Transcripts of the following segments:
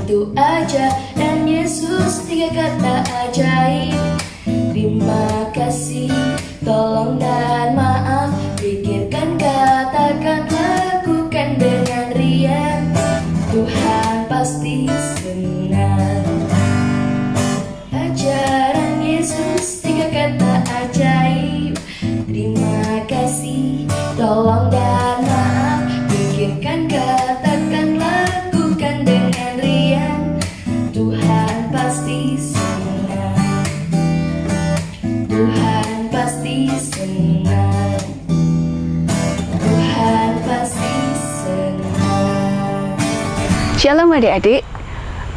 Satu aja dan Yesus tiga kata ajaib. Terima kasih, tolong dan maaf. Pikirkan, katakan, lakukan dengan riang. Tuhan pasti senang. Ajaran Yesus tiga kata ajaib. Terima kasih, tolong dan maaf. Pikirkan, katakan, lakukan dengan riang. Tuhan pasti senang. Tuhan pasti senang. Tuhan pasti senang. Shalom adik-adik.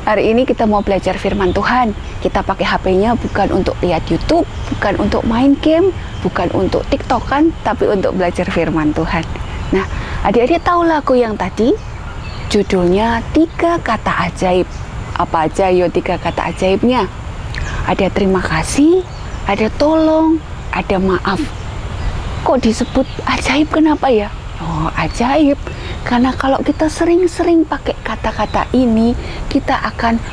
Hari ini kita mau belajar firman Tuhan. Kita pakai HP-nya bukan untuk lihat YouTube, bukan untuk main game, bukan untuk TikTokan, tapi untuk belajar firman Tuhan. Nah, adik-adik tahu lagu yang tadi? Judulnya tiga kata ajaib. Apa aja yo tiga kata ajaibnya? Ada terima kasih, ada tolong, ada maaf. Kok disebut ajaib, kenapa ya? Oh, ajaib. Karena kalau kita sering-sering pakai kata-kata ini, kita akan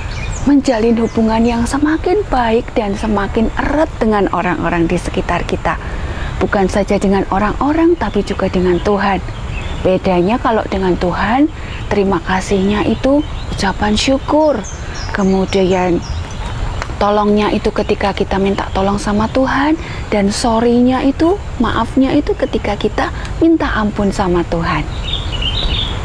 menjalin hubungan yang semakin baik dan semakin erat dengan orang-orang di sekitar kita. Bukan saja dengan orang-orang, tapi juga dengan Tuhan. Bedanya kalau dengan Tuhan, terima kasihnya itu ucapan syukur. Kemudian tolongnya itu ketika kita minta tolong sama Tuhan. Dan sorry-nya itu, maafnya itu ketika kita minta ampun sama Tuhan.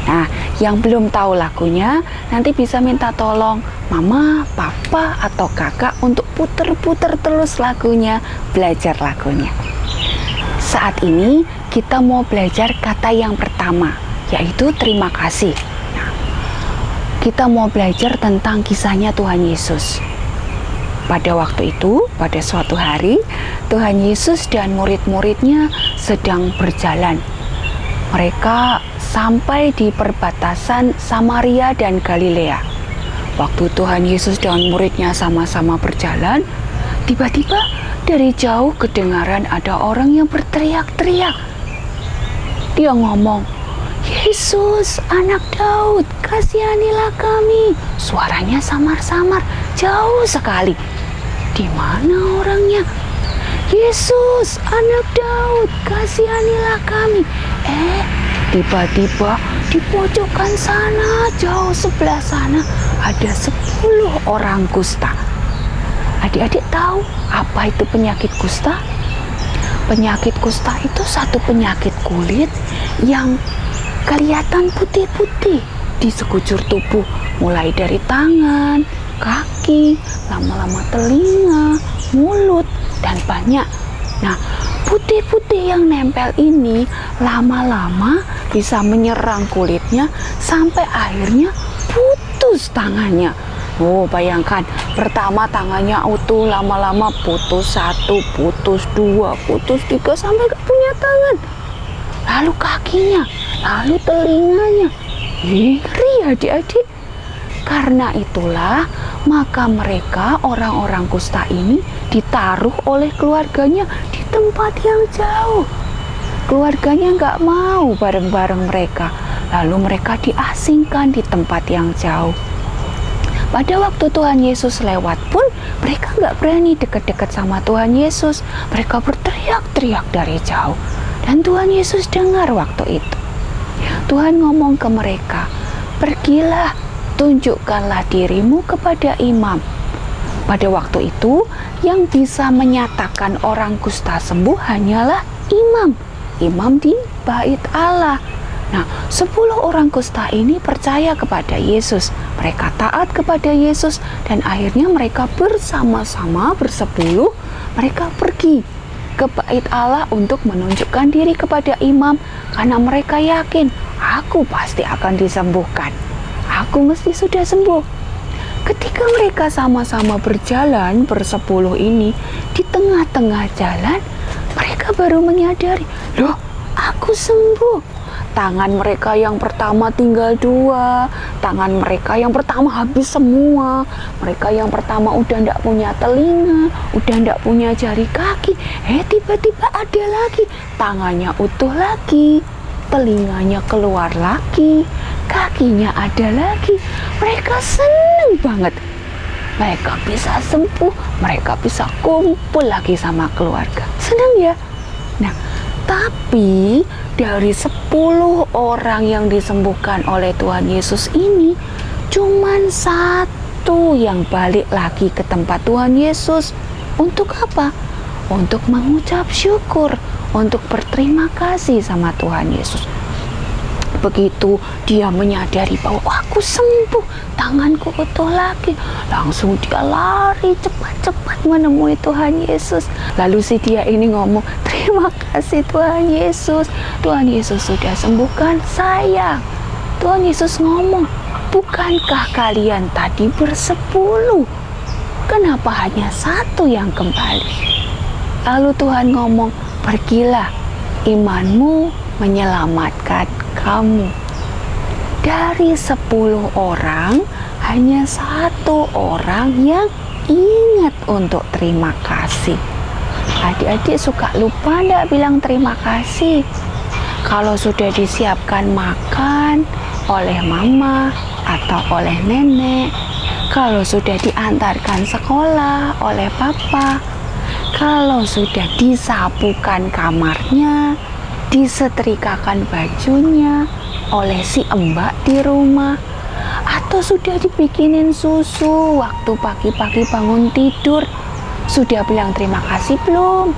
Nah, yang belum tahu lagunya, nanti bisa minta tolong mama, papa, atau kakak untuk puter-puter terus lagunya, belajar lagunya. Saat ini kita mau belajar kata yang pertama, yaitu terima kasih. Nah, kita mau belajar tentang kisahnya Tuhan Yesus. Pada waktu itu, pada suatu hari, Tuhan Yesus dan murid-muridnya sedang berjalan. Mereka sampai di perbatasan Samaria dan Galilea. Waktu Tuhan Yesus dan muridnya sama-sama berjalan, tiba-tiba dari jauh kedengaran ada orang yang berteriak-teriak. Dia ngomong, "Yesus, anak Daud, kasihanilah kami." Suaranya samar-samar, jauh sekali. Di mana orangnya? "Yesus, anak Daud, kasihanilah kami." Tiba-tiba di pojokan sana, jauh sebelah sana, ada 10 orang kusta. Adik-adik tahu apa itu penyakit kusta? Penyakit kusta itu satu penyakit kulit yang kelihatan putih-putih di sekujur tubuh, mulai dari tangan, kaki, lama-lama telinga, mulut, dan banyak. Nah, putih-putih yang nempel ini lama-lama bisa menyerang kulitnya sampai akhirnya putus tangannya. Oh, bayangkan, pertama tangannya utuh, lama-lama putus 1, putus 2, putus 3, sampai gak punya tangan. Lalu kakinya, lalu telinganya. Ngeri adik-adik. Karena itulah, maka mereka, orang-orang kusta ini, ditaruh oleh keluarganya di tempat yang jauh. Keluarganya nggak mau bareng-bareng mereka. Lalu mereka diasingkan di tempat yang jauh. Pada waktu Tuhan Yesus lewat pun, mereka nggak berani dekat-dekat sama Tuhan Yesus. Mereka berteriak-teriak dari jauh. Dan Tuhan Yesus dengar waktu itu. Tuhan ngomong ke mereka, "Pergilah, tunjukkanlah dirimu kepada imam." Pada waktu itu, yang bisa menyatakan orang kusta sembuh hanyalah imam. Imam di bait Allah. Nah, 10 orang kusta ini percaya kepada Yesus. Mereka taat kepada Yesus dan akhirnya mereka bersama-sama bersepuluh, mereka pergi ke bait Allah untuk menunjukkan diri kepada imam karena mereka yakin, aku pasti akan disembuhkan. Aku mesti sudah sembuh. Ketika mereka sama-sama berjalan bersepuluh ini, di tengah-tengah jalan, mereka baru menyadari, loh, aku sembuh. Tangan mereka yang pertama tinggal 2, tangan mereka yang pertama habis semua, mereka yang pertama udah ndak punya telinga, udah ndak punya jari kaki. Tiba-tiba ada lagi, tangannya utuh lagi, telinganya keluar lagi, kakinya ada lagi. Mereka seneng banget. Mereka bisa sembuh, mereka bisa kumpul lagi sama keluarga. Senang ya? Nah, tapi dari 10 orang yang disembuhkan oleh Tuhan Yesus ini, cuman 1 yang balik lagi ke tempat Tuhan Yesus. Untuk apa? Untuk mengucap syukur, untuk berterima kasih sama Tuhan Yesus. Begitu dia menyadari bahwa aku sembuh, tanganku utuh lagi, langsung dia lari cepat-cepat menemui Tuhan Yesus. Lalu si dia ini ngomong, terima kasih Tuhan Yesus, Tuhan Yesus sudah sembuhkan saya. Tuhan Yesus ngomong, bukankah kalian tadi bersepuluh? Kenapa hanya 1 yang kembali? Lalu Tuhan ngomong, pergilah, imanmu menyelamatkan kamu. Dari 10 orang, hanya 1 orang yang ingat untuk terima kasih. Adik-adik suka lupa enggak bilang terima kasih? Kalau sudah disiapkan makan oleh mama atau oleh nenek, kalau sudah diantarkan sekolah oleh papa, kalau sudah disapukan kamarnya, disetrikakan bajunya oleh si mbak di rumah, atau sudah dibikinin susu waktu pagi-pagi bangun tidur, sudah bilang terima kasih belum?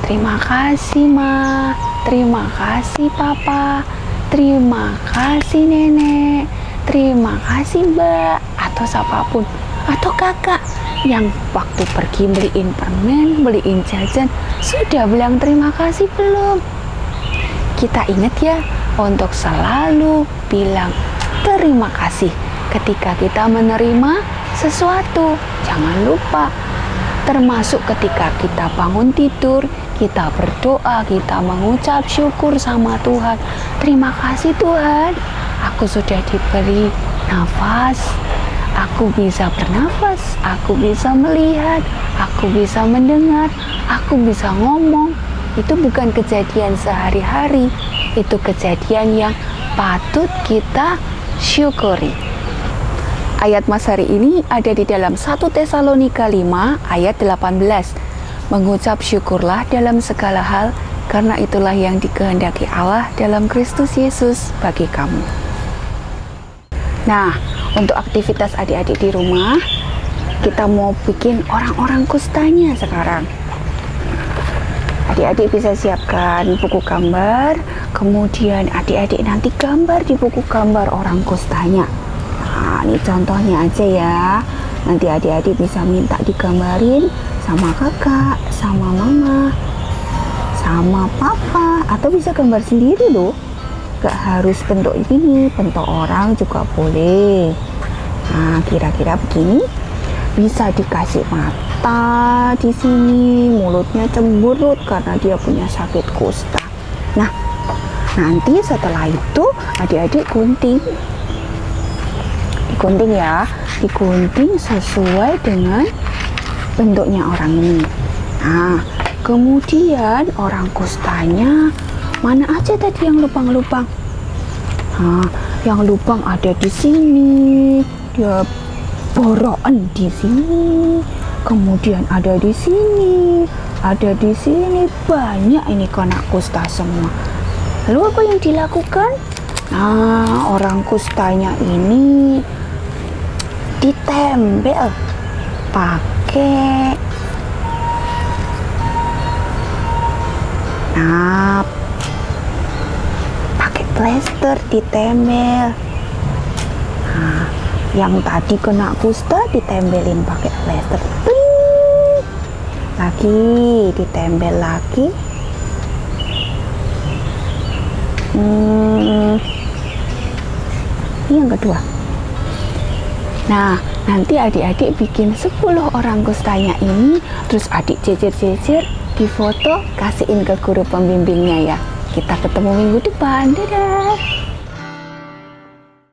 Terima kasih ma, terima kasih papa, terima kasih nenek, terima kasih mbak, atau siapapun, atau kakak yang waktu pergi beliin permen, beliin jajan, sudah bilang terima kasih belum? Kita ingat ya untuk selalu bilang terima kasih ketika kita menerima sesuatu. Jangan lupa, termasuk ketika kita bangun tidur, kita berdoa, kita mengucap syukur sama Tuhan. Terima kasih Tuhan, aku sudah diberi nafas, aku bisa bernafas, aku bisa melihat, aku bisa mendengar, aku bisa ngomong. Itu bukan kejadian sehari-hari, itu kejadian yang patut kita syukuri. Ayat Mas hari ini ada di dalam 1 Tesalonika 5 ayat 18. Mengucap syukurlah dalam segala hal, karena itulah yang dikehendaki Allah dalam Kristus Yesus bagi kamu. Nah, untuk aktivitas adik-adik di rumah, kita mau bikin orang-orang kustanya sekarang. Adik-adik bisa siapkan buku gambar, kemudian adik-adik nanti gambar di buku gambar orang kustanya. Nah, ini contohnya aja ya. Nanti adik-adik bisa minta digambarin sama kakak, sama mama, sama papa, atau bisa gambar sendiri loh. Gak harus bentuk ini, bentuk orang juga boleh. Nah, kira-kira begini. Bisa dikasih mata di sini, mulutnya cemberut karena dia punya sakit kusta. Nah, nanti setelah itu adik-adik gunting. Digunting ya, digunting sesuai dengan bentuknya orang ini. Nah, kemudian orang kustanya mana aja tadi yang lubang-lubang? Nah, yang lubang ada di sini, dia borokan di sini, kemudian ada di sini, ada di sini, banyak ini kena kusta semua. Lalu apa yang dilakukan? Nah, orang kustanya ini ditempel pakai plester, ditempel. Nah, yang tadi kena kusta ditempelin pakai plester. Pling! Lagi ditempel lagi. Ini yang kedua. Nah, nanti adik-adik bikin 10 orang kustanya ini, terus adik jejer-jejer, difoto, kasihin ke guru pembimbingnya ya. Kita ketemu minggu depan. Dadah!